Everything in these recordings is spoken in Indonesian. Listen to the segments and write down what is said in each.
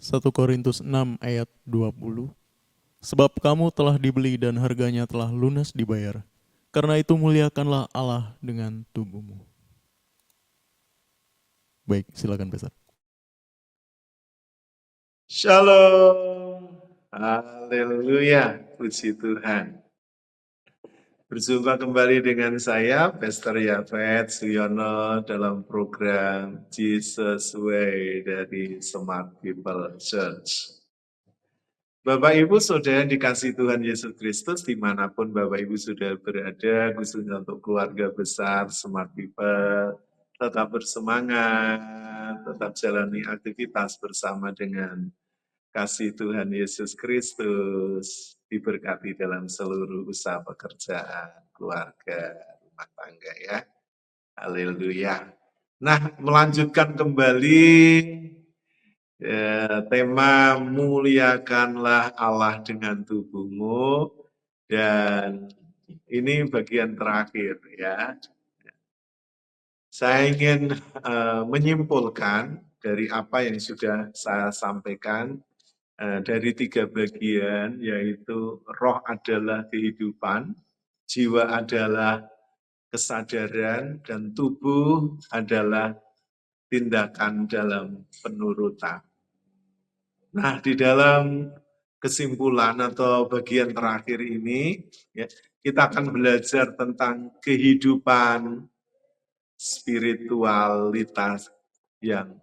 1 Korintus 6 ayat 20. Sebab kamu telah dibeli dan harganya telah lunas dibayar. Karena itu muliakanlah Allah dengan tubuhmu. Baik, silakan Pastor. Shalom. Haleluya. Puji Tuhan. Berjumpa kembali dengan saya, Pastor Yafet Suyono, dalam program Jesus Way dari Smart People Church. Bapak Ibu Saudara yang dikasihi Tuhan Yesus Kristus, dimanapun Bapak Ibu sudah berada, khususnya untuk keluarga besar Smart People, tetap bersemangat, tetap jalani aktivitas bersama dengan kasih Tuhan Yesus Kristus, diberkati dalam seluruh usaha pekerjaan, keluarga, rumah tangga ya. Haleluya. Nah, melanjutkan kembali tema muliakanlah Allah dengan tubuhmu, dan ini bagian terakhir ya. Saya ingin menyimpulkan dari apa yang sudah saya sampaikan dari 3 bagian, yaitu roh adalah kehidupan, jiwa adalah kesadaran, dan tubuh adalah tindakan dalam penurutan. Nah, di dalam kesimpulan atau bagian terakhir ini, ya, kita akan belajar tentang kehidupan spiritualitas yang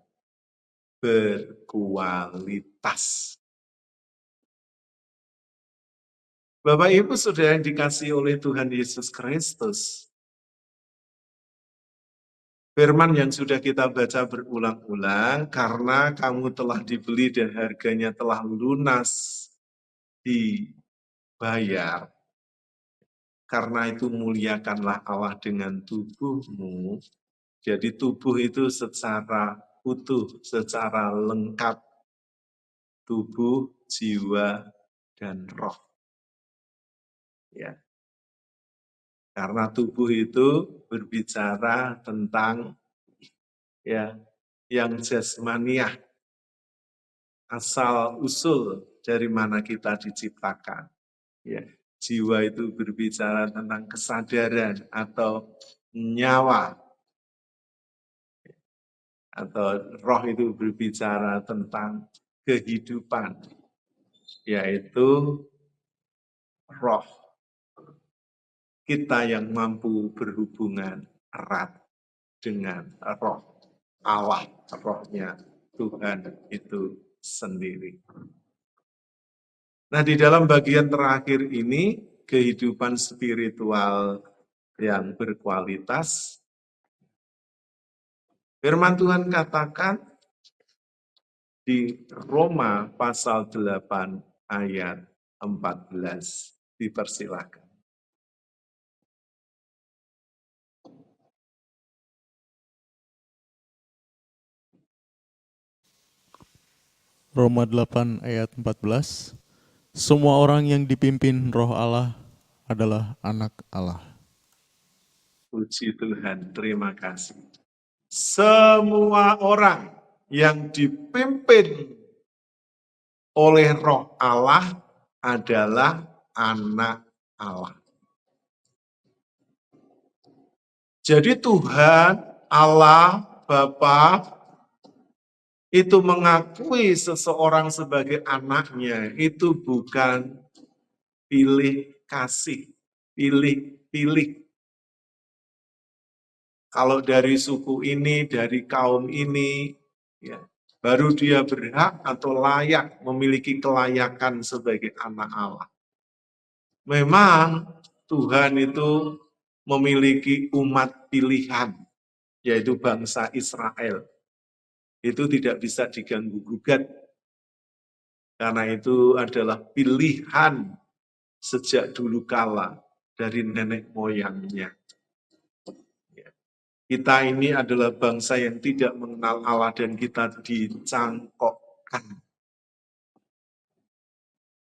berkualitas. Bapak Ibu Saudara yang dikasihi oleh Tuhan Yesus Kristus, firman yang sudah kita baca berulang-ulang, karena kamu telah dibeli dan harganya telah lunas dibayar, karena itu muliakanlah Allah dengan tubuhmu. Jadi tubuh itu secara utuh, secara lengkap, tubuh, jiwa, dan roh. Ya. Karena tubuh itu berbicara tentang ya yang jasmaniah, asal usul dari mana kita diciptakan. Ya, jiwa itu berbicara tentang kesadaran atau nyawa, atau roh itu berbicara tentang kehidupan, yaitu roh kita yang mampu berhubungan erat dengan roh Allah, rohnya Tuhan itu sendiri. Nah, di dalam bagian terakhir ini, kehidupan spiritual yang berkualitas, firman Tuhan katakan di Roma pasal 8 ayat 14, dipersilakan. Roma 8 ayat 14. Semua orang yang dipimpin roh Allah adalah anak Allah. Puji Tuhan, terima kasih. Semua orang yang dipimpin oleh roh Allah adalah anak Allah. Jadi Tuhan, Allah, Bapa, itu mengakui seseorang sebagai anaknya, itu bukan pilih kasih, pilih-pilih. Kalau dari suku ini, dari kaum ini, ya, baru dia berhak atau layak memiliki kelayakan sebagai anak Allah. Memang Tuhan itu memiliki umat pilihan, yaitu bangsa Israel. Itu tidak bisa diganggu-gugat, karena itu adalah pilihan sejak dulu kala dari nenek moyangnya. Kita ini adalah bangsa yang tidak mengenal Allah dan kita dicangkokkan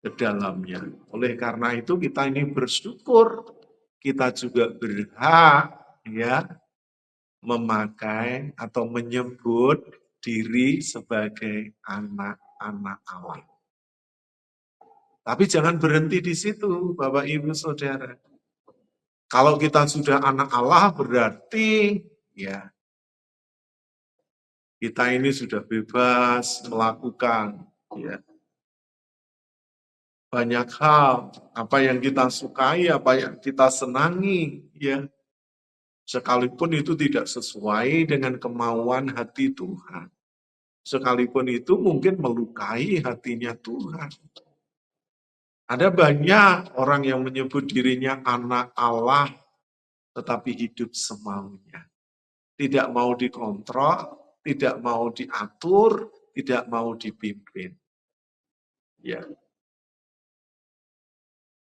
ke dalamnya. Oleh karena itu kita ini bersyukur, kita juga berhak ya memakai atau menyebut diri sebagai anak anak Allah. Tapi jangan berhenti di situ, Bapak Ibu Saudara. Kalau kita sudah anak Allah berarti ya kita ini sudah bebas melakukan ya banyak hal, apa yang kita sukai, apa yang kita senangi, ya. Sekalipun itu tidak sesuai dengan kemauan hati Tuhan. Sekalipun itu mungkin melukai hatinya Tuhan. Ada banyak orang yang menyebut dirinya anak Allah, tetapi hidup semaunya. Tidak mau dikontrol, tidak mau diatur, tidak mau dipimpin. Ya.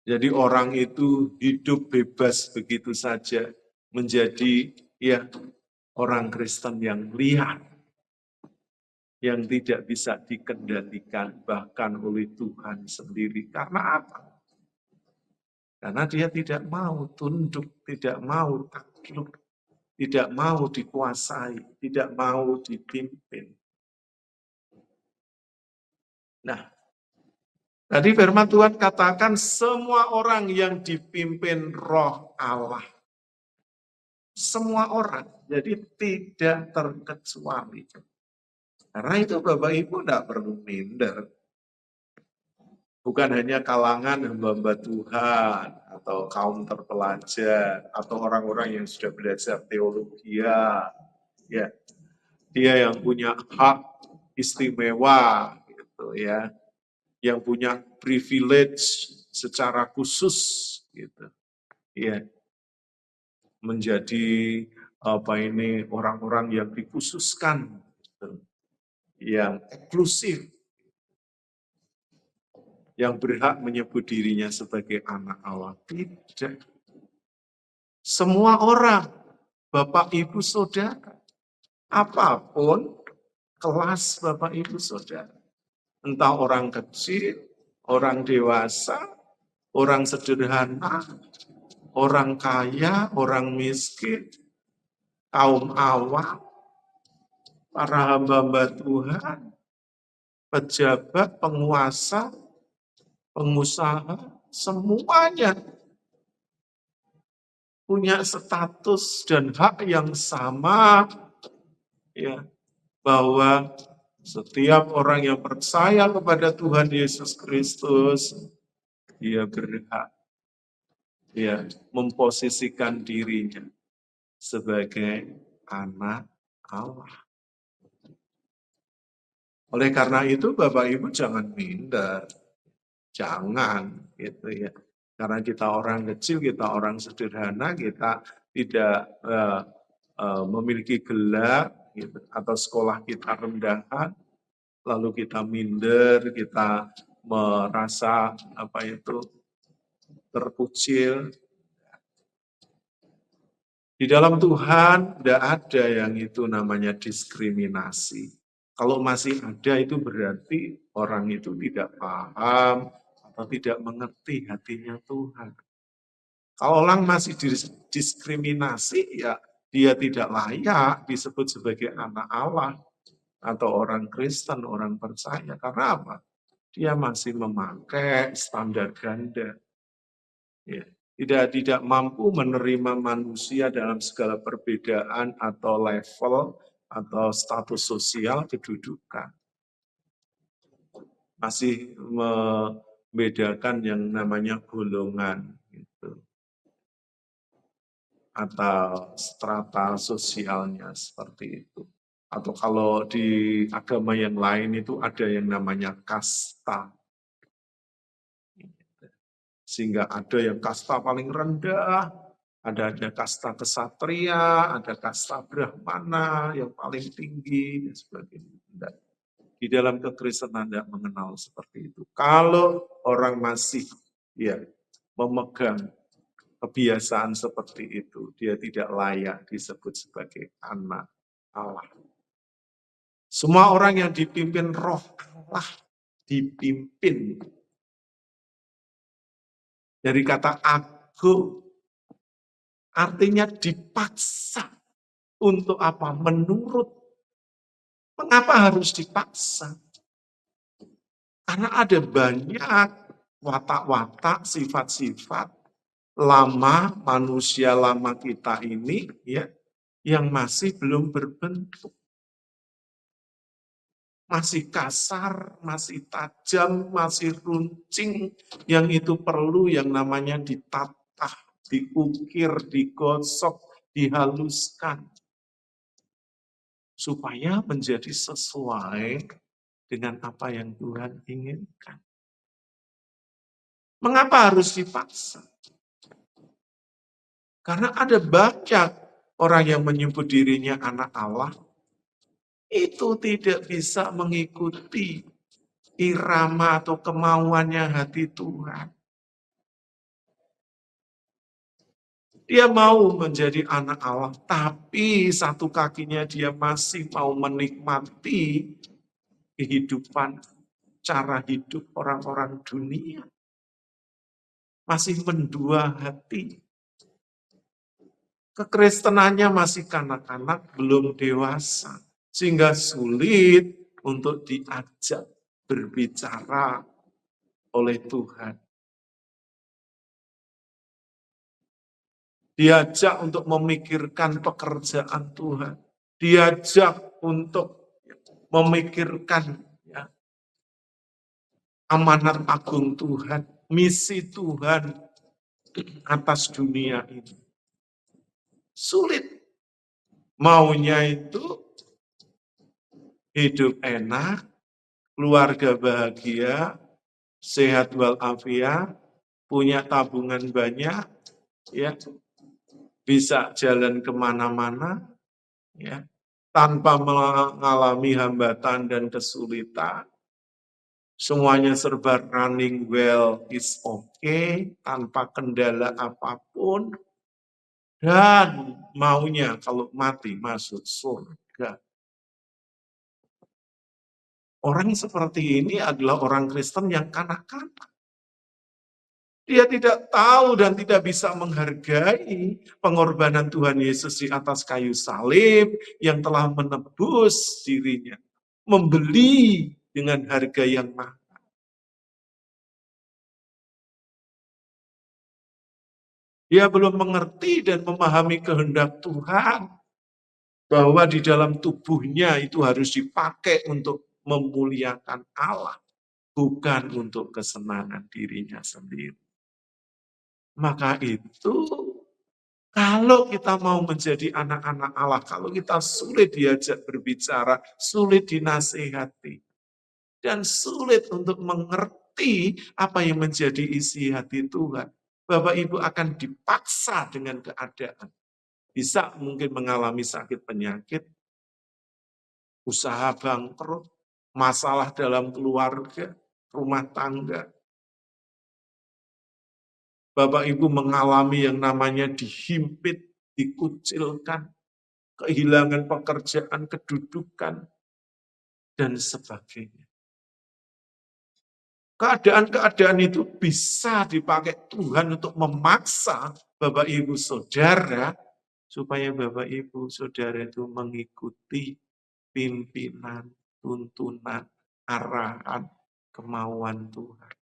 Jadi orang itu hidup bebas begitu saja, menjadi ya orang Kristen yang liar, yang tidak bisa dikendalikan bahkan oleh Tuhan sendiri. Karena apa? Karena dia tidak mau tunduk, tidak mau takluk, tidak mau dikuasai, tidak mau dipimpin. Nah, tadi firman Tuhan katakan semua orang yang dipimpin Roh Allah. Semua orang, jadi tidak terkecuali. Karena itu Bapak Ibu tidak perlu minder. Bukan hanya kalangan hamba Tuhan, atau kaum terpelajar, atau orang-orang yang sudah belajar teologi. Ya, dia yang punya hak istimewa, gitu ya, yang punya privilege secara khusus, gitu, ya, menjadi orang-orang yang dikhususkan, gitu, yang eksklusif, yang berhak menyebut dirinya sebagai anak Allah. Tidak. Semua orang, Bapak Ibu Saudara, apapun kelas Bapak Ibu Saudara, entah orang kecil, orang dewasa, orang sederhana, orang kaya, orang miskin, kaum awam, para hamba-hamba Tuhan, pejabat, penguasa, pengusaha, semuanya punya status dan hak yang sama, ya, bahwa setiap orang yang percaya kepada Tuhan Yesus Kristus, dia berhak ya memposisikan dirinya sebagai anak Allah. Oleh karena itu Bapak Ibu jangan minder, jangan gitu ya. Karena kita orang kecil, kita orang sederhana, kita tidak memiliki gelar gitu, atau sekolah kita rendahan, lalu kita minder, kita merasa terkucil. Di dalam Tuhan tidak ada yang itu namanya diskriminasi. Kalau masih ada itu berarti orang itu tidak paham atau tidak mengerti hatinya Tuhan. Kalau orang masih diskriminasi, ya dia tidak layak disebut sebagai anak Allah atau orang Kristen, orang percaya. Karena apa? Dia masih memakai standar ganda. Ya. Tidak mampu menerima manusia dalam segala perbedaan atau level atau status sosial kedudukan. Masih membedakan yang namanya golongan gitu, atau strata sosialnya seperti itu. Atau kalau di agama yang lain itu ada yang namanya kasta. Sehingga ada yang kasta paling rendah, ada kasta kesatria, ada kasta brahmana yang paling tinggi, dan sebagainya. Di dalam kekristenan tidak mengenal seperti itu. Kalau orang masih ya memegang kebiasaan seperti itu, dia tidak layak disebut sebagai anak Allah. Semua orang yang dipimpin Roh Allah, dipimpin. Dari kata aku, artinya dipaksa. Untuk apa? Menurut. Mengapa harus dipaksa? Karena ada banyak watak-watak, sifat-sifat lama manusia lama kita ini ya yang masih belum berbentuk. Masih kasar, masih tajam, masih runcing, yang itu perlu yang namanya ditata, diukir, digosok, dihaluskan, supaya menjadi sesuai dengan apa yang Tuhan inginkan. Mengapa harus dipaksa? Karena ada banyak orang yang menyebut dirinya anak Allah, itu tidak bisa mengikuti irama atau kemauannya hati Tuhan. Dia mau menjadi anak Allah, tapi satu kakinya dia masih mau menikmati kehidupan, cara hidup orang-orang dunia. Masih mendua hati. Kekristenannya masih kanak-kanak, belum dewasa. Sehingga sulit untuk diajak berbicara oleh Tuhan. Diajak untuk memikirkan pekerjaan Tuhan. Diajak untuk memikirkan ya, amanat agung Tuhan, misi Tuhan atas dunia ini. Sulit. Maunya itu hidup enak, keluarga bahagia, sehat walafiat, punya tabungan banyak, ya, bisa jalan kemana-mana, ya, tanpa mengalami hambatan dan kesulitan. Semuanya serba running well is okay, tanpa kendala apapun. Dan maunya kalau mati masuk surga. Orang seperti ini adalah orang Kristen yang kanak-kanak. Dia tidak tahu dan tidak bisa menghargai pengorbanan Tuhan Yesus di atas kayu salib yang telah menebus dirinya. Membeli dengan harga yang mahal. Dia belum mengerti dan memahami kehendak Tuhan. Bahwa di dalam tubuhnya itu harus dipakai untuk memuliakan Allah. Bukan untuk kesenangan dirinya sendiri. Maka itu, kalau kita mau menjadi anak-anak Allah, kalau kita sulit diajak berbicara, sulit dinasehati, dan sulit untuk mengerti apa yang menjadi isi hati Tuhan, Bapak Ibu akan dipaksa dengan keadaan. Bisa mungkin mengalami sakit penyakit, usaha bangkrut, masalah dalam keluarga, rumah tangga. Bapak Ibu mengalami yang namanya dihimpit, dikucilkan, kehilangan pekerjaan, kedudukan, dan sebagainya. Keadaan-keadaan itu bisa dipakai Tuhan untuk memaksa Bapak Ibu Saudara, supaya Bapak Ibu Saudara itu mengikuti pimpinan, tuntunan, arahan, kemauan Tuhan.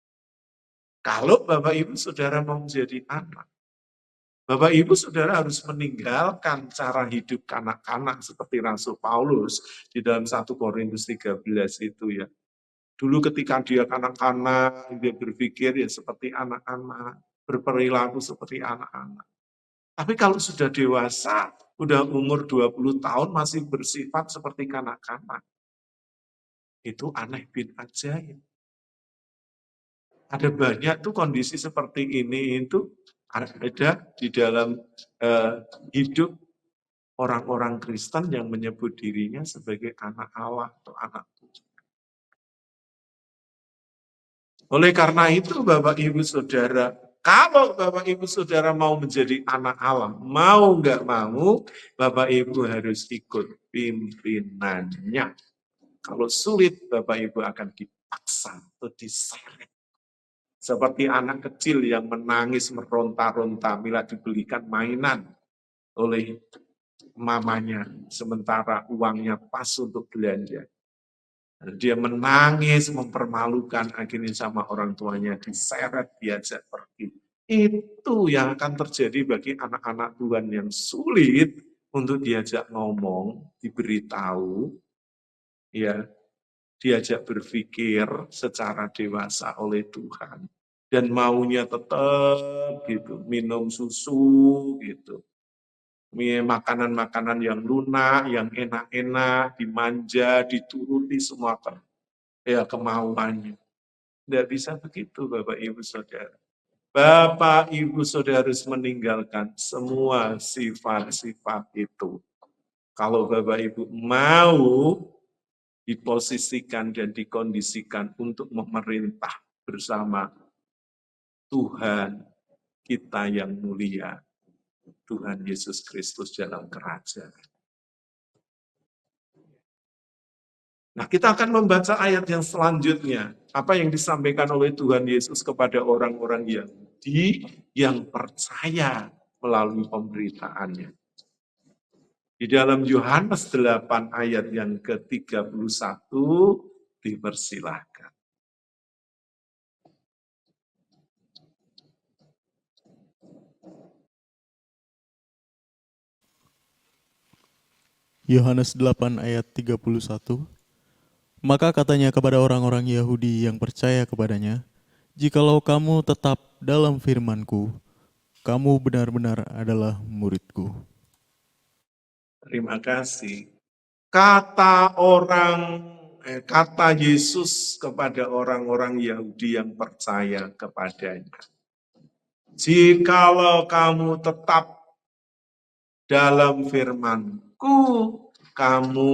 Kalau Bapak Ibu Saudara mau menjadi anak, Bapak Ibu Saudara harus meninggalkan cara hidup kanak-kanak seperti Rasul Paulus di dalam 1 Korintus 13 itu ya. Dulu ketika dia kanak-kanak, dia berpikir ya seperti anak-anak, berperilaku seperti anak-anak. Tapi kalau sudah dewasa, udah umur 20 tahun masih bersifat seperti kanak-kanak. Itu aneh bin ajaib. Ada banyak tuh kondisi seperti ini itu ada di dalam hidup orang-orang Kristen yang menyebut dirinya sebagai anak Allah atau anak Tuhan. Oleh karena itu Bapak Ibu Saudara, kalau Bapak Ibu Saudara mau menjadi anak Allah, mau nggak mau, Bapak Ibu harus ikut pimpinannya. Kalau sulit, Bapak Ibu akan dipaksa atau diseret. Seperti anak kecil yang menangis meronta-ronta bila dibelikan mainan oleh mamanya, sementara uangnya pas untuk belanja. Dia menangis, mempermalukan, akhirnya sama orang tuanya diseret, diajak pergi. Itu yang akan terjadi bagi anak-anak Tuhan yang sulit untuk diajak ngomong, diberitahu, ya, diajak berpikir secara dewasa oleh Tuhan. Dan maunya tetap gitu, minum susu gitu. Makanan-makanan yang lunak, yang enak-enak, dimanja, dituruti semua kemauannya. Tidak bisa begitu Bapak Ibu Saudara. Bapak Ibu Saudara harus meninggalkan semua sifat-sifat itu. Kalau Bapak Ibu mau diposisikan dan dikondisikan untuk memerintah bersama Tuhan kita yang mulia, Tuhan Yesus Kristus dalam kerajaan. Nah, kita akan membaca ayat yang selanjutnya. Apa yang disampaikan oleh Tuhan Yesus kepada orang-orang Yahudi yang percaya melalui pemberitaannya. Di dalam Yohanes 8 ayat yang ke-31 dipersilahkan. Yohanes 8 ayat 31. Maka katanya kepada orang-orang Yahudi yang percaya kepadanya, "Jikalau kamu tetap dalam firman-Ku, kamu benar-benar adalah murid-Ku." Terima kasih. Kata Yesus kepada orang-orang Yahudi yang percaya kepadanya. Jikalau kamu tetap dalam firman-Ku, kamu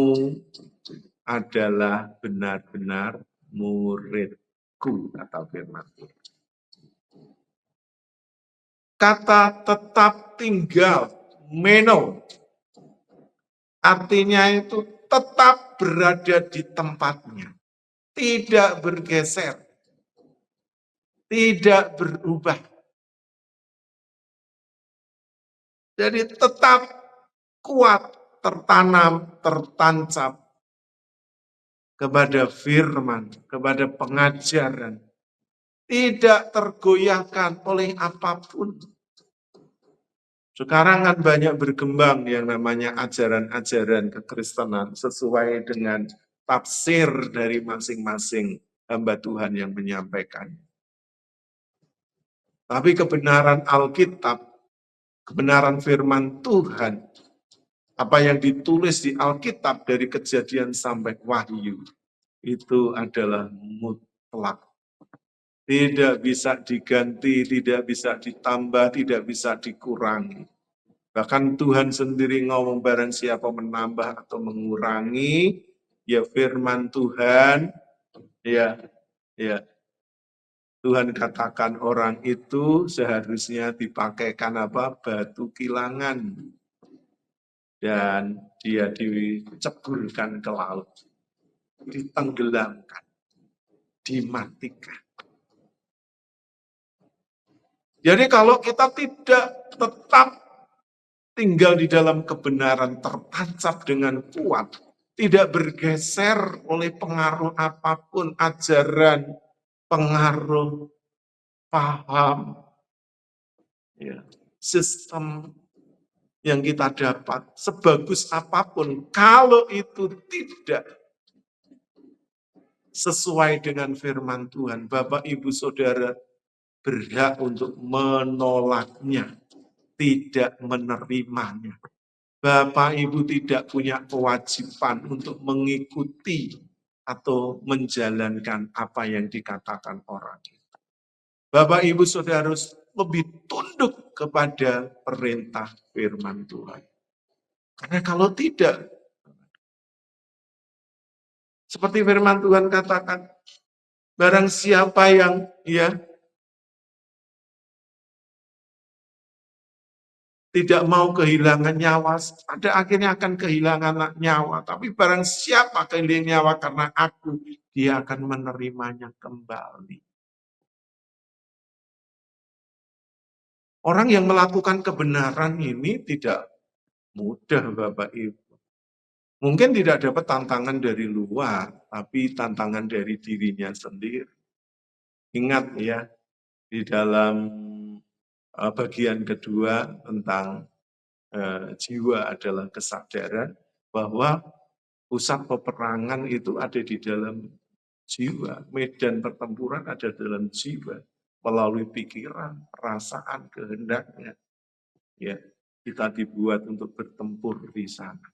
adalah benar-benar murid-Ku, kata firman Tuhan. Kata tetap tinggal, meno, artinya itu tetap berada di tempatnya, tidak bergeser, tidak berubah. Jadi tetap kuat, tertanam, tertancap kepada firman, kepada pengajaran, tidak tergoyahkan oleh apapun. Sekarang kan banyak berkembang yang namanya ajaran-ajaran kekristenan sesuai dengan tafsir dari masing-masing hamba Tuhan yang menyampaikan. Tapi kebenaran Alkitab, kebenaran firman Tuhan, apa yang ditulis di Alkitab dari Kejadian sampai Wahyu, itu adalah mutlak. Tidak bisa diganti, tidak bisa ditambah, tidak bisa dikurangi. Bahkan Tuhan sendiri ngomong barang siapa menambah atau mengurangi, ya firman Tuhan, ya Tuhan katakan orang itu seharusnya dipakaikan apa? Batu kilangan. Dan dia diceburkan ke laut, ditenggelamkan, dimatikan. Jadi kalau kita tidak tetap tinggal di dalam kebenaran, tertancap dengan kuat, tidak bergeser oleh pengaruh apapun, ajaran, pengaruh, paham, sistem yang kita dapat, sebagus apapun, kalau itu tidak sesuai dengan firman Tuhan, Bapak, Ibu, Saudara berhak untuk menolaknya, tidak menerimanya. Bapak, Ibu tidak punya kewajiban untuk mengikuti atau menjalankan apa yang dikatakan orang. Bapak, Ibu, Saudara harus lebih tunduk kepada perintah firman Tuhan. Karena kalau tidak, seperti firman Tuhan katakan, barang siapa yang tidak mau kehilangan nyawa, pada akhirnya akan kehilangan nyawa. Tapi barang siapa kehilangan nyawa karena aku, dia akan menerimanya kembali. Orang yang melakukan kebenaran ini tidak mudah, Bapak Ibu. Mungkin tidak dapat tantangan dari luar, tapi tantangan dari dirinya sendiri. Ingat ya, di dalam bagian kedua tentang jiwa adalah kesadaran bahwa pusat peperangan itu ada di dalam jiwa, medan pertempuran ada dalam jiwa, melalui pikiran, perasaan, kehendaknya. Ya, kita dibuat untuk bertempur di sana.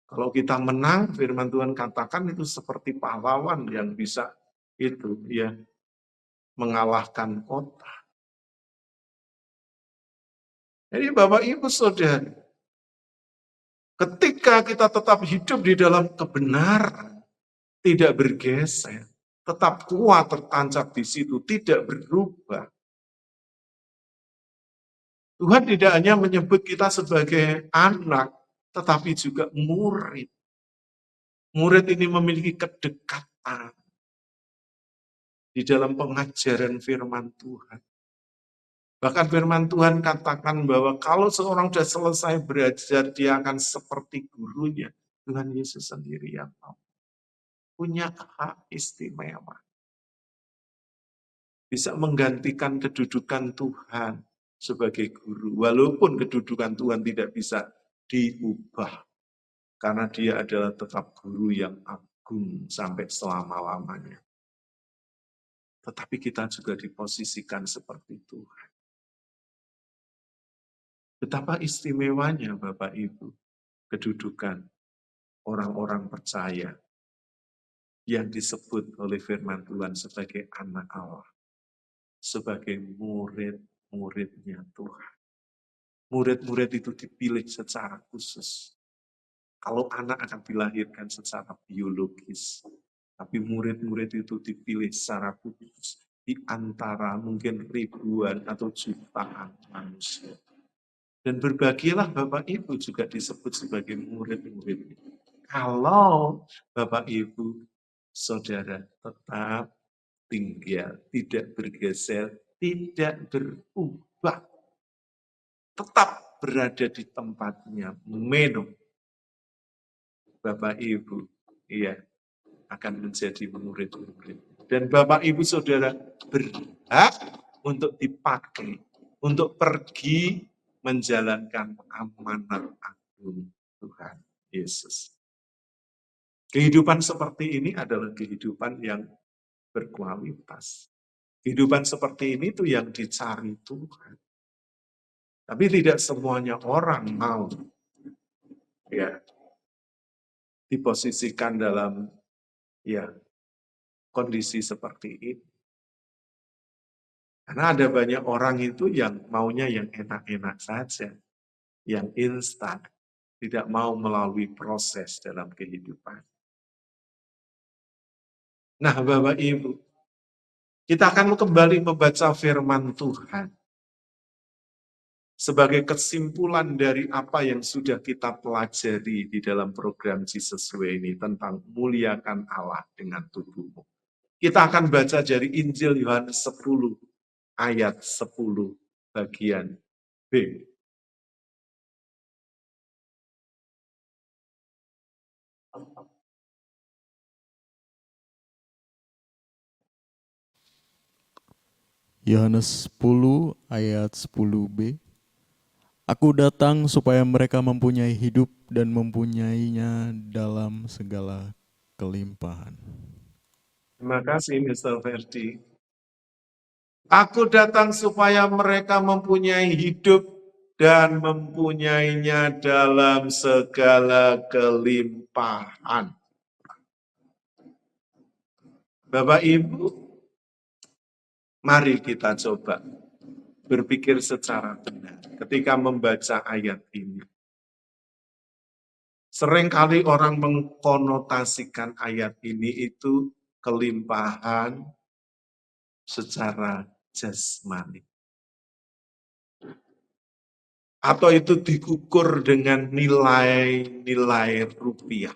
Kalau kita menang, firman Tuhan katakan itu seperti pahlawan yang bisa itu ya mengalahkan kota. Jadi Bapak Ibu Saudara, ketika kita tetap hidup di dalam kebenaran, tidak bergeser, tetap kuat tertancap di situ, tidak berubah. Tuhan tidak hanya menyebut kita sebagai anak, tetapi juga murid. Murid ini memiliki kedekatan di dalam pengajaran firman Tuhan. Bahkan firman Tuhan katakan bahwa kalau seorang sudah selesai belajar, dia akan seperti gurunya. Tuhan Yesus sendiri yang tahu. Punya hak istimewa. Bisa menggantikan kedudukan Tuhan sebagai guru. Walaupun kedudukan Tuhan tidak bisa diubah. Karena dia adalah tetap guru yang agung sampai selama-lamanya. Tetapi kita juga diposisikan seperti Tuhan. Betapa istimewanya Bapak Ibu kedudukan orang-orang percaya yang disebut oleh firman Tuhan sebagai anak Allah, sebagai murid-muridnya Tuhan. Murid-murid itu dipilih secara khusus. Kalau anak akan dilahirkan secara biologis, tapi murid-murid itu dipilih secara khusus di antara mungkin ribuan atau jutaan manusia. Dan berbagilah Bapak Ibu juga disebut sebagai murid-murid. Kalau Bapak Ibu, Saudara tetap tinggal, tidak bergeser, tidak berubah, tetap berada di tempatnya, minum. Bapak Ibu, iya, akan menjadi murid-murid. Dan Bapak Ibu Saudara berhak untuk dipakai, untuk pergi menjalankan amanat agung Tuhan Yesus. Kehidupan seperti ini adalah kehidupan yang berkualitas. Kehidupan seperti ini tuh yang dicari Tuhan. Tapi tidak semuanya orang mau ya diposisikan dalam ya kondisi seperti ini. Karena ada banyak orang itu yang maunya yang enak-enak saja, yang instan, tidak mau melalui proses dalam kehidupan. Nah, Bapak Ibu, kita akan kembali membaca firman Tuhan sebagai kesimpulan dari apa yang sudah kita pelajari di dalam program Jesus Way ini tentang muliakan Allah dengan tubuhmu. Kita akan baca dari Injil Yohanes 10 ayat 10 bagian B. Yohanes 10 ayat 10b. Aku datang supaya mereka mempunyai hidup dan mempunyainya dalam segala kelimpahan. Terima kasih Mr. Verdi. Aku datang supaya mereka mempunyai hidup dan mempunyainya dalam segala kelimpahan. Bapak Ibu, mari kita coba berpikir secara benar ketika membaca ayat ini. Seringkali orang mengkonotasikan ayat ini itu kelimpahan secara jasmani. Atau itu dikukur dengan nilai-nilai rupiah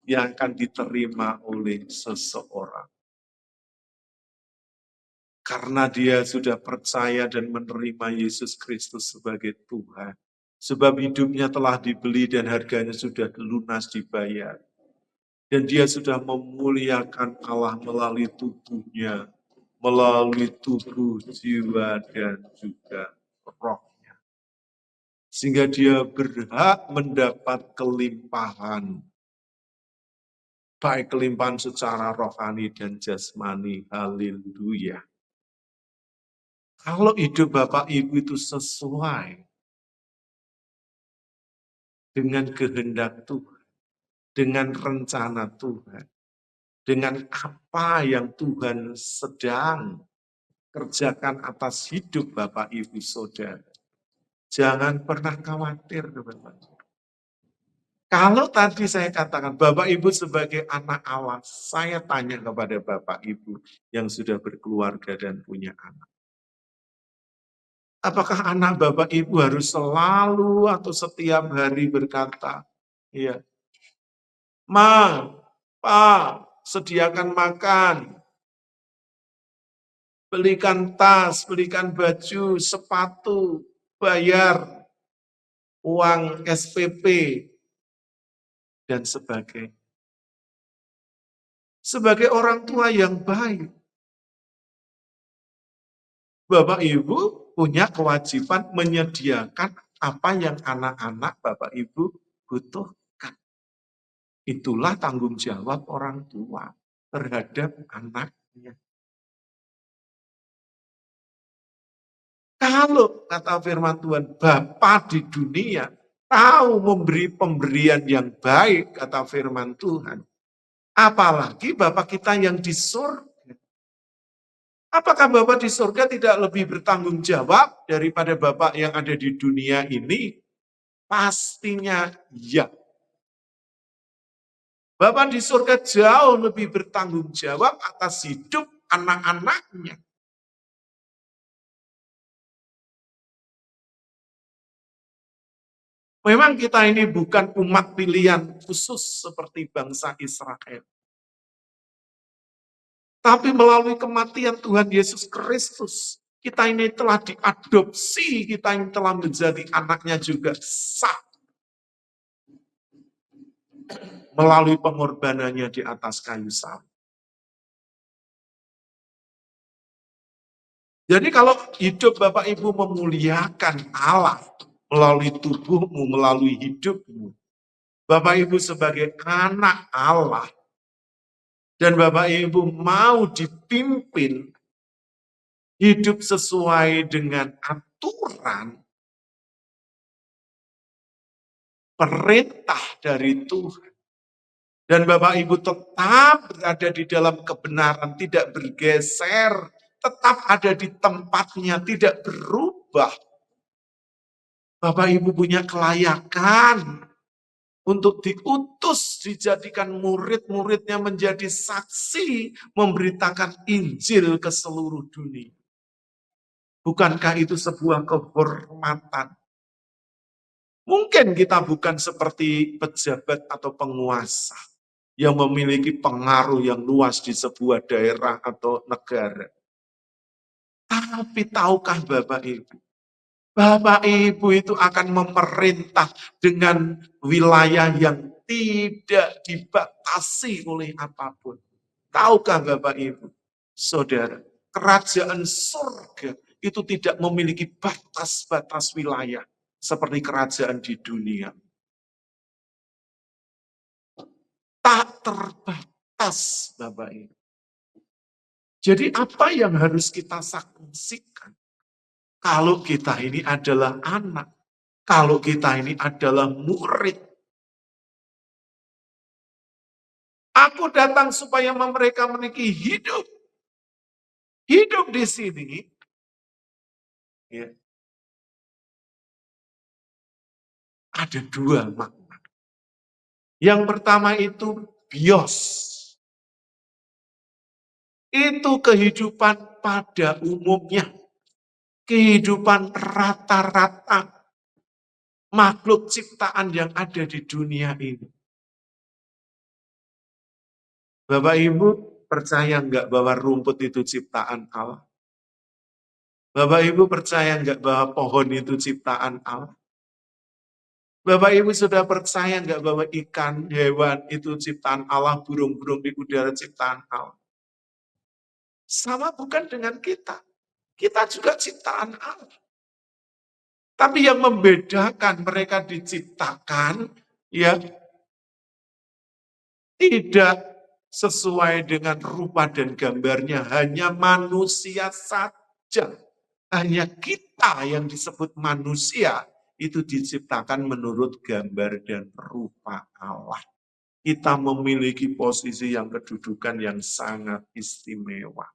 yang akan diterima oleh seseorang. Karena dia sudah percaya dan menerima Yesus Kristus sebagai Tuhan. Sebab hidupnya telah dibeli dan harganya sudah lunas dibayar. Dan dia sudah memuliakan Allah melalui tubuhnya, melalui tubuh, jiwa, dan juga rohnya. Sehingga dia berhak mendapat kelimpahan. Baik kelimpahan secara rohani dan jasmani. Haleluya. Kalau hidup Bapak Ibu itu sesuai dengan kehendak Tuhan, dengan rencana Tuhan, dengan apa yang Tuhan sedang kerjakan atas hidup Bapak Ibu Saudara. Jangan pernah khawatir, teman-teman. Kalau tadi saya katakan Bapak Ibu sebagai anak Allah, saya tanya kepada Bapak Ibu yang sudah berkeluarga dan punya anak. Apakah anak Bapak Ibu harus selalu atau setiap hari berkata, ya, Ma, Pa, sediakan makan, belikan tas, belikan baju, sepatu, bayar uang SPP, dan sebagainya. Sebagai orang tua yang baik, Bapak Ibu punya kewajiban menyediakan apa yang anak-anak Bapak Ibu butuhkan. Itulah tanggung jawab orang tua terhadap anaknya. Kalau kata firman Tuhan, Bapa di dunia tahu memberi pemberian yang baik, kata firman Tuhan. Apalagi Bapa kita yang di surga. Apakah Bapak di surga tidak lebih bertanggung jawab daripada Bapak yang ada di dunia ini? Pastinya ya. Bapak di surga jauh lebih bertanggung jawab atas hidup anak-anaknya. Memang kita ini bukan umat pilihan khusus seperti bangsa Israel. Tapi melalui kematian Tuhan Yesus Kristus, kita ini telah diadopsi, kita ini telah menjadi anaknya juga sah. Melalui pengorbanannya di atas kayu salib. Jadi kalau hidup Bapak Ibu memuliakan Allah melalui tubuhmu, melalui hidupmu, Bapak Ibu sebagai anak Allah, dan Bapak Ibu mau dipimpin hidup sesuai dengan aturan perintah dari Tuhan. Dan Bapak Ibu tetap berada di dalam kebenaran, tidak bergeser, tetap ada di tempatnya, tidak berubah. Bapak Ibu punya kelayakan untuk diutus, dijadikan murid-muridnya menjadi saksi, memberitakan Injil ke seluruh dunia. Bukankah itu sebuah kehormatan? Mungkin kita bukan seperti pejabat atau penguasa yang memiliki pengaruh yang luas di sebuah daerah atau negara. Tapi tahukah Bapak Ibu? Bapak Ibu itu akan memerintah dengan wilayah yang tidak dibatasi oleh apapun. Tahukah Bapak Ibu? Saudara, kerajaan surga itu tidak memiliki batas-batas wilayah seperti kerajaan di dunia. Tak terbatas, Bapak Ibu. Jadi apa yang harus kita saksikan? Kalau kita ini adalah anak, kalau kita ini adalah murid. Aku datang supaya mereka memiliki hidup. Hidup di sini, ya, ada dua makna. Yang pertama itu bios. Itu kehidupan pada umumnya. Kehidupan rata-rata makhluk ciptaan yang ada di dunia ini. Bapak Ibu percaya enggak bahwa rumput itu ciptaan Allah? Bapak Ibu percaya enggak bahwa pohon itu ciptaan Allah? Bapak Ibu sudah percaya nggak bahwa ikan, hewan itu ciptaan Allah, burung-burung di udara ciptaan Allah? Sama bukan dengan kita. Kita juga ciptaan Allah. Tapi yang membedakan mereka diciptakan, ya tidak sesuai dengan rupa dan gambarnya, hanya manusia saja. Hanya kita yang disebut manusia, itu diciptakan menurut gambar dan rupa Allah. Kita memiliki posisi yang kedudukan yang sangat istimewa.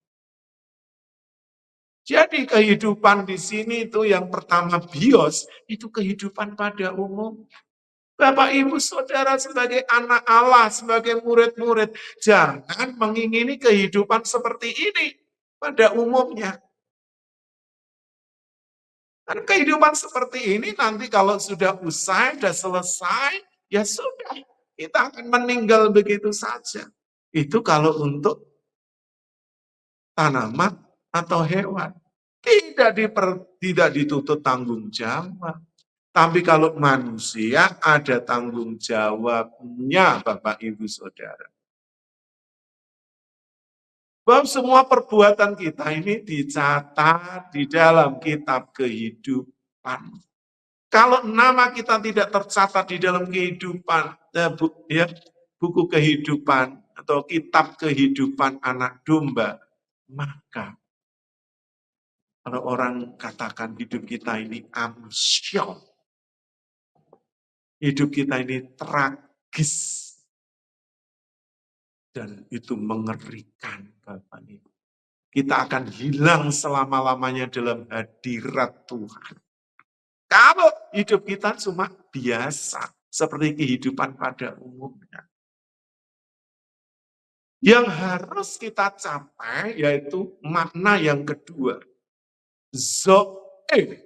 Jadi kehidupan di sini itu yang pertama bios, itu kehidupan pada umum. Bapak Ibu Saudara sebagai anak Allah, sebagai murid-murid, jangan mengingini kehidupan seperti ini pada umumnya. Dan kehidupan seperti ini nanti kalau sudah usai, sudah selesai, ya sudah, kita akan meninggal begitu saja. Itu kalau untuk tanaman atau hewan. Tidak dituntut tanggung jawab. Tapi kalau manusia ada tanggung jawabnya, Bapak Ibu Saudara. Bahwa semua perbuatan kita ini dicatat di dalam kitab kehidupan. Kalau nama kita tidak tercatat di dalam kehidupan, buku kehidupan atau kitab kehidupan anak domba, maka kalau orang katakan hidup kita ini amsyong, hidup kita ini tragis, dan itu mengerikan, Bapak Ibu. Kita akan hilang selama-lamanya dalam hadirat Tuhan. Kalau hidup kita cuma biasa, seperti kehidupan pada umumnya. Yang harus kita capai yaitu makna yang kedua. Zoe.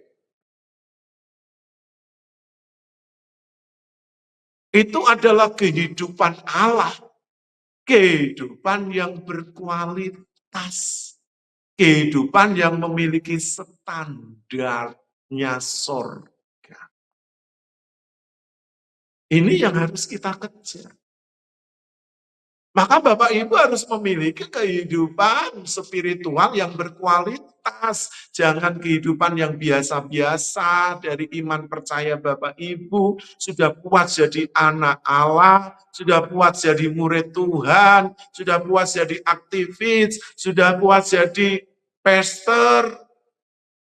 Itu adalah kehidupan Allah. Kehidupan yang berkualitas. Kehidupan yang memiliki standarnya surga. Ini yang harus kita kejar. Maka Bapak Ibu harus memiliki kehidupan spiritual yang berkualitas. Jangan kehidupan yang biasa-biasa dari iman percaya Bapak Ibu. Sudah puas jadi anak Allah, sudah puas jadi murid Tuhan, sudah puas jadi aktivis, sudah puas jadi pastor,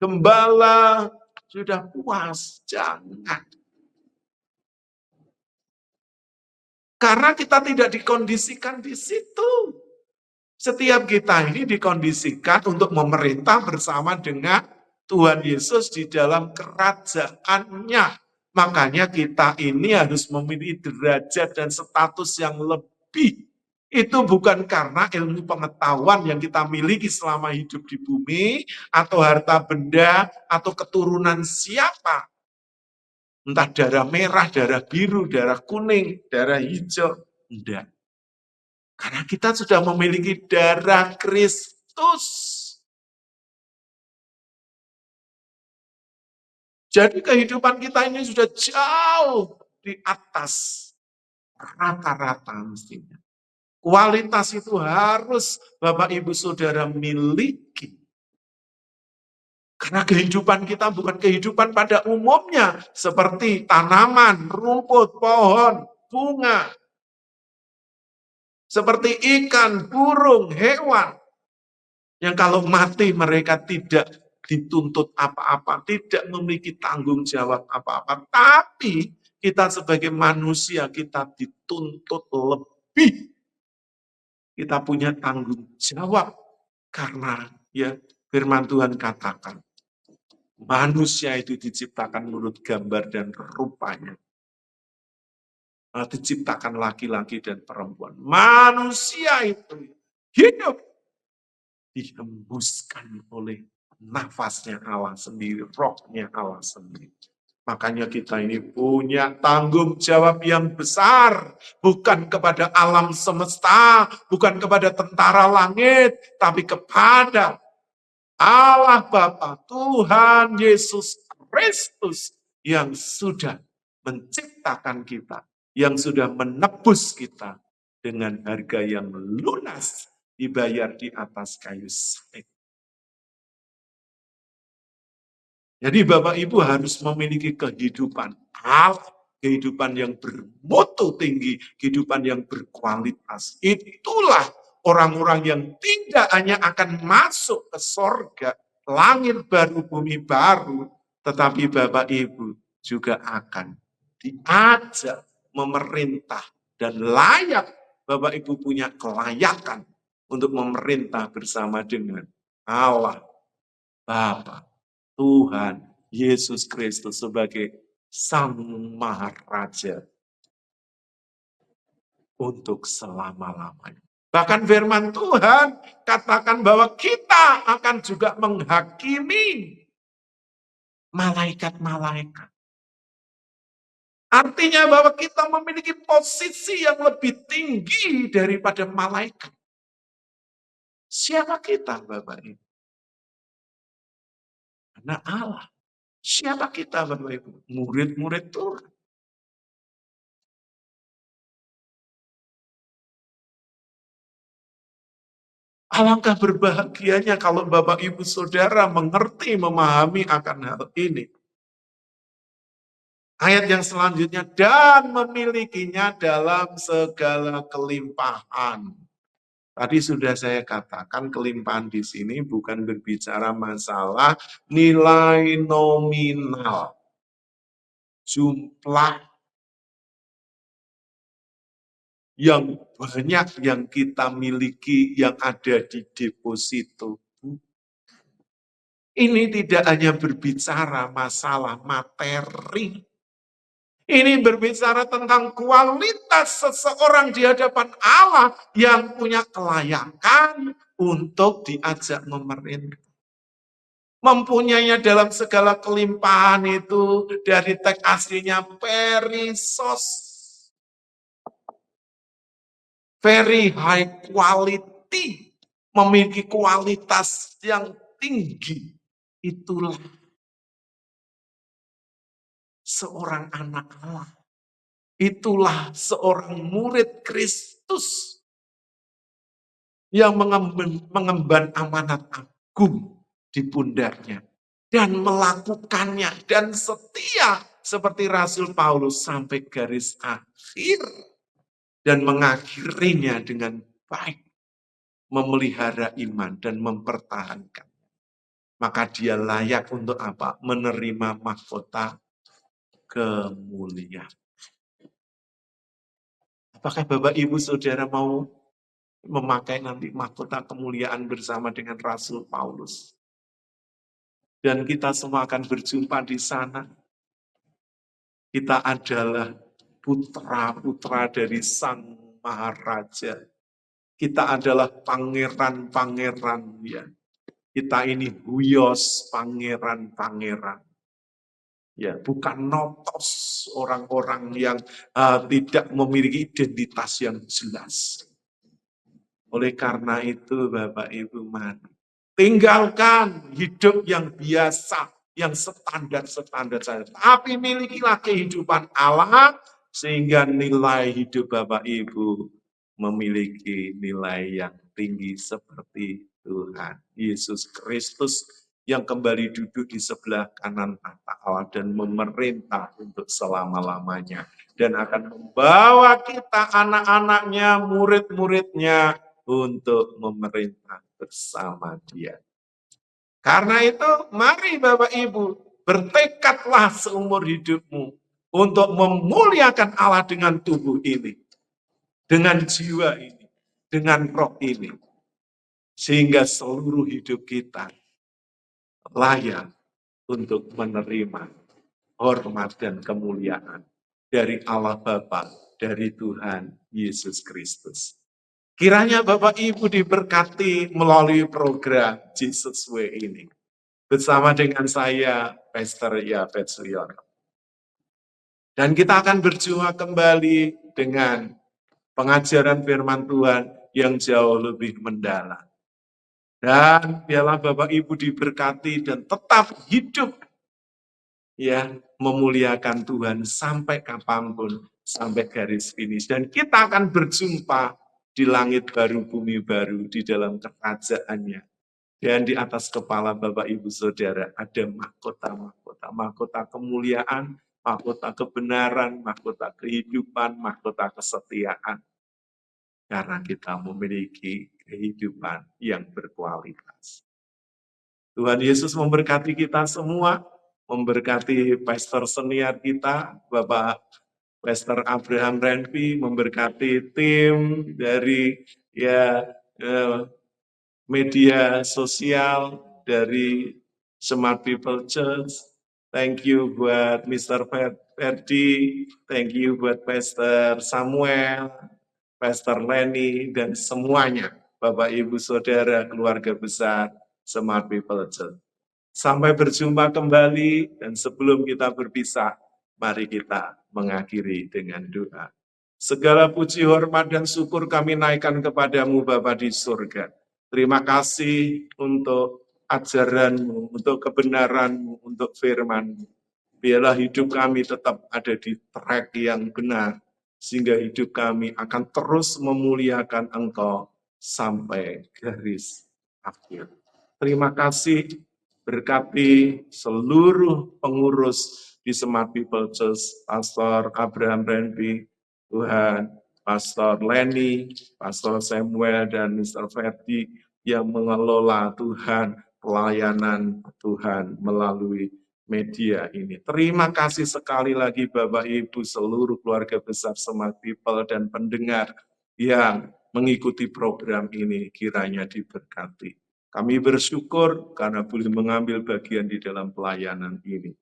gembala, sudah puas. Jangan. Karena kita tidak dikondisikan di situ. Setiap kita ini dikondisikan untuk memerintah bersama dengan Tuhan Yesus di dalam kerajaannya. Makanya kita ini harus memiliki derajat dan status yang lebih. Itu bukan karena ilmu pengetahuan yang kita miliki selama hidup di bumi, atau harta benda, atau keturunan siapa. Entah darah merah, darah biru, darah kuning, darah hijau. Tidak. Karena kita sudah memiliki darah Kristus. Jadi kehidupan kita ini sudah jauh di atas rata-rata mestinya. Kualitas itu harus Bapak Ibu Saudara miliki. Karena kehidupan kita bukan kehidupan pada umumnya. Seperti tanaman, rumput, pohon, bunga. Seperti ikan, burung, hewan. Yang kalau mati mereka tidak dituntut apa-apa, tidak memiliki tanggung jawab apa-apa. Tapi kita sebagai manusia, kita dituntut lebih. Kita punya tanggung jawab. Karena ya firman Tuhan katakan, manusia itu diciptakan menurut gambar dan rupanya. Diciptakan laki-laki dan perempuan. Manusia itu hidup dihembuskan oleh nafasnya Allah sendiri, rohnya Allah sendiri. Makanya kita ini punya tanggung jawab yang besar, bukan kepada alam semesta, bukan kepada tentara langit, tapi kepada Allah Bapa, Tuhan Yesus Kristus yang sudah menciptakan kita, yang sudah menebus kita dengan harga yang lunas dibayar di atas kayu salib. Jadi Bapak Ibu harus memiliki kehidupan Allah, kehidupan yang bermutu tinggi, kehidupan yang berkualitas. Itulah orang-orang yang tidak hanya akan masuk ke sorga, langit baru, bumi baru, tetapi Bapak Ibu juga akan diajak memerintah dan layak. Bapak Ibu punya kelayakan untuk memerintah bersama dengan Allah, Bapa, Tuhan Yesus Kristus sebagai Sang Maharaja untuk selama-lamanya. Bahkan firman Tuhan katakan bahwa kita akan juga menghakimi malaikat-malaikat. Artinya bahwa kita memiliki posisi yang lebih tinggi daripada malaikat. Siapa kita, Bapak Ibu? Anak Allah. Siapa kita, Bapak Ibu? Murid-murid Tuhan. Alangkah berbahagianya kalau Bapak Ibu Saudara mengerti, memahami akan hal ini. Ayat yang selanjutnya, dan memilikinya dalam segala kelimpahan. Tadi sudah saya katakan kelimpahan di sini bukan berbicara masalah nilai nominal, jumlah yang banyak yang kita miliki yang ada di deposito. Ini tidak hanya berbicara masalah materi. Ini berbicara tentang kualitas seseorang di hadapan Allah yang punya kelayakan untuk diajak memerintah. Mempunyainya dalam segala kelimpahan itu dari teks aslinya perisos. Very high quality. Memiliki kualitas yang tinggi. Itulah seorang anak Allah. Itulah seorang murid Kristus yang mengemban amanat agung di pundaknya dan melakukannya dan setia seperti Rasul Paulus sampai garis akhir dan mengakhirinya dengan baik, memelihara iman dan mempertahankan. Maka dia layak untuk apa? Menerima mahkota kemuliaan. Apakah Bapak Ibu Saudara mau memakai nanti mahkota kemuliaan bersama dengan Rasul Paulus? Dan kita semua akan berjumpa di sana. Kita adalah putra-putra dari Sang Maharaja. Kita adalah pangeran-pangeran. Ya. Kita ini huyos pangeran-pangeran. Ya, bukan notos orang-orang yang tidak memiliki identitas yang jelas. Oleh karena itu, Bapak Ibu, mari tinggalkan hidup yang biasa, yang standar-standar saja. Tapi milikilah kehidupan Allah, sehingga nilai hidup Bapak Ibu memiliki nilai yang tinggi seperti Tuhan Yesus Kristus yang kembali duduk di sebelah kanan Allah dan memerintah untuk selama-lamanya. Dan akan membawa kita anak-anaknya, murid-muridnya untuk memerintah bersama dia. Karena itu, mari Bapak Ibu, bertekadlah seumur hidupmu untuk memuliakan Allah dengan tubuh ini, dengan jiwa ini, dengan roh ini. Sehingga seluruh hidup kita layak untuk menerima hormat dan kemuliaan dari Allah Bapa, dari Tuhan Yesus Kristus. Kiranya Bapak Ibu diberkati melalui program Jesus Way ini. Bersama dengan saya, Pastor Yafet Suryono. Dan kita akan berjumpa kembali dengan pengajaran firman Tuhan yang jauh lebih mendalam. Dan biarlah Bapak Ibu diberkati dan tetap hidup ya memuliakan Tuhan sampai kapanpun, sampai garis finish. Dan kita akan berjumpa di langit baru, bumi baru, di dalam kerajaannya. Dan di atas kepala Bapak Ibu Saudara ada mahkota-mahkota, mahkota kemuliaan, mahkota kebenaran, mahkota kehidupan, mahkota kesetiaan. Karena kita memiliki kehidupan yang berkualitas. Tuhan Yesus memberkati kita semua, memberkati pastor senior kita, Bapak Pastor Abraham Renvi, memberkati tim dari media sosial dari Smart People Church. Thank you buat Mr. Ferdi, thank you buat Pastor Samuel, Pastor Lenny, dan semuanya, Bapak Ibu Saudara, keluarga besar Smart People Church. Sampai berjumpa kembali, dan sebelum kita berpisah, mari kita mengakhiri dengan doa. Segala puji, hormat, dan syukur kami naikkan kepadamu Bapa di surga. Terima kasih untuk ajaranmu, untuk kebenaranmu, untuk firmanmu. Biarlah hidup kami tetap ada di track yang benar, sehingga hidup kami akan terus memuliakan Engkau sampai garis akhir. Terima kasih, berkati seluruh pengurus di Smart People Church, Pastor Abraham Renvi, Tuhan, Pastor Lenny, Pastor Samuel, dan Mr. Ferdi yang mengelola Tuhan, pelayanan Tuhan melalui media ini. Terima kasih sekali lagi Bapak Ibu seluruh keluarga besar Smart People dan pendengar yang mengikuti program ini kiranya diberkati. Kami bersyukur karena boleh mengambil bagian di dalam pelayanan ini.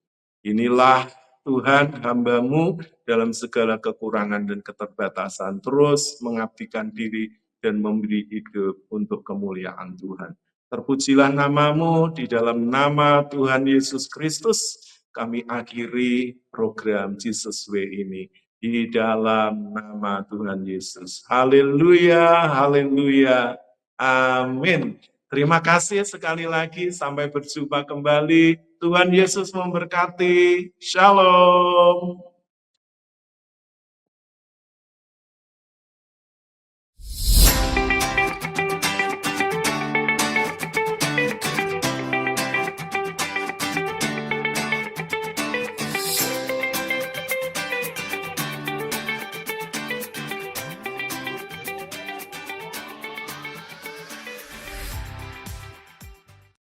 Inilah Tuhan hamba-Mu dalam segala kekurangan dan keterbatasan terus mengabdikan diri dan memberi hidup untuk kemuliaan Tuhan. Terpujilah nama-Mu di dalam nama Tuhan Yesus Kristus. Kami akhiri program Jesus Way ini di dalam nama Tuhan Yesus. Haleluya, haleluya, amin. Terima kasih sekali lagi, sampai berjumpa kembali. Tuhan Yesus memberkati. Shalom.